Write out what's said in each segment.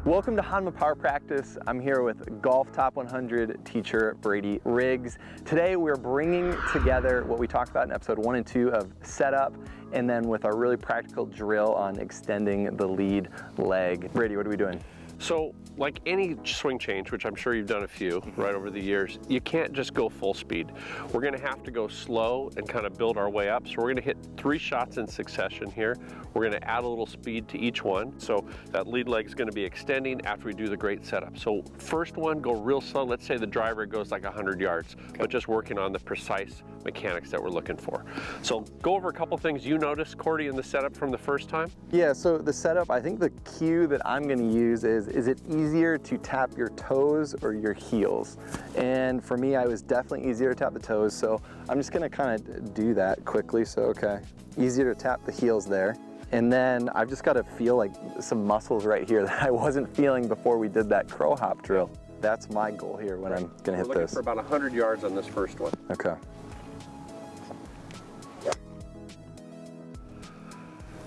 Welcome to Honma Power Practice. I'm here with Golf Top 100 teacher Brady Riggs. Today we're bringing together what we talked about in episode 1 and 2 of setup, and then with our really practical drill on extending the lead leg. Brady, what are we doing? So, like any swing change, which I'm sure you've done a few right over the years, you can't just go full speed. We're gonna have to go slow and kind of build our way up. So we're gonna hit 3 shots in succession here. We're gonna add a little speed to each one. So that lead leg is gonna be extending after we do the great setup. So first one, go real slow. Let's say the driver goes like 100 yards, but just working on the precise mechanics that we're looking for. So go over a couple things you noticed, Cordie, in the setup from the first time. Yeah, so the setup, I think the cue that I'm gonna use is it easier to tap your toes or your heels? And for me, I was definitely easier to tap the toes, so I'm just gonna kind of do that quickly. So, okay, easier to tap the heels there. And then I've just gotta feel like some muscles right here that I wasn't feeling before we did that crow hop drill. That's my goal here when I'm gonna hit this. We're looking for about 100 yards on this first one. Okay.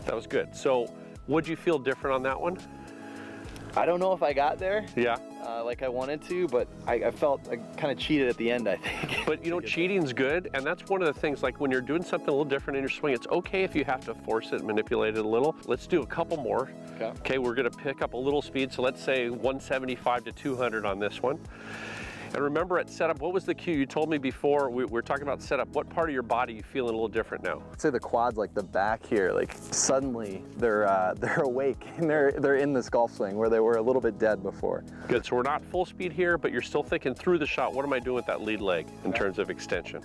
That was good. So, what'd you feel different on that one? I don't know if I got there Yeah. like I wanted to, but I felt I kind of cheated at the end, I think. But you know, cheating's good, and that's one of the things, like when you're doing something a little different in your swing, it's okay if you have to force it, manipulate it a little. Let's do a couple more. Okay, we're gonna pick up a little speed, so let's say 175 to 200 on this one. And remember at setup, what was the cue? You told me before, we were talking about setup, what part of your body are you feeling a little different now? I'd say the quads, like the back here, like suddenly they're awake and they're in this golf swing where they were a little bit dead before. Good, so we're not full speed here, but you're still thinking through the shot, what am I doing with that lead leg in terms of extension?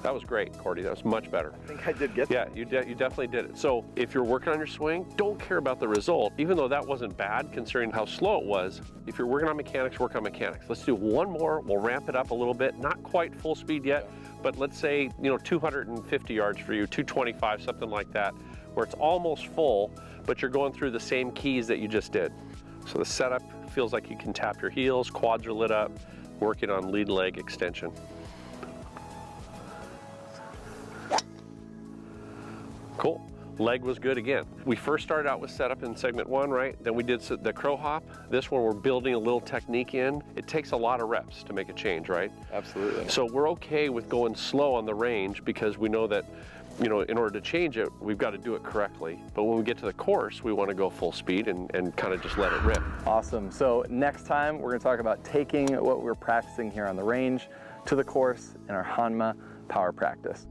That was great, Cordie. That was much better. I think I did get that. Yeah, you definitely did it. So if you're working on your swing, don't care about the result, even though that wasn't bad considering how slow it was. If you're working on mechanics, work on mechanics. Let's do one more. We'll ramp it up a little bit. Not quite full speed yet, but let's say, 250 yards for you, 225, something like that, where it's almost full, but you're going through the same keys that you just did. So the setup feels like you can tap your heels, quads are lit up, working on lead leg extension. Cool. Leg was good again. We first started out with setup in segment 1, right? Then we did the crow hop. This one we're building a little technique in. It takes a lot of reps to make a change, right? Absolutely. So we're okay with going slow on the range because we know that, in order to change it, we've got to do it correctly. But when we get to the course, we want to go full speed and kind of just let it rip. Awesome. So next time we're going to talk about taking what we're practicing here on the range to the course in our Honma Power Practice.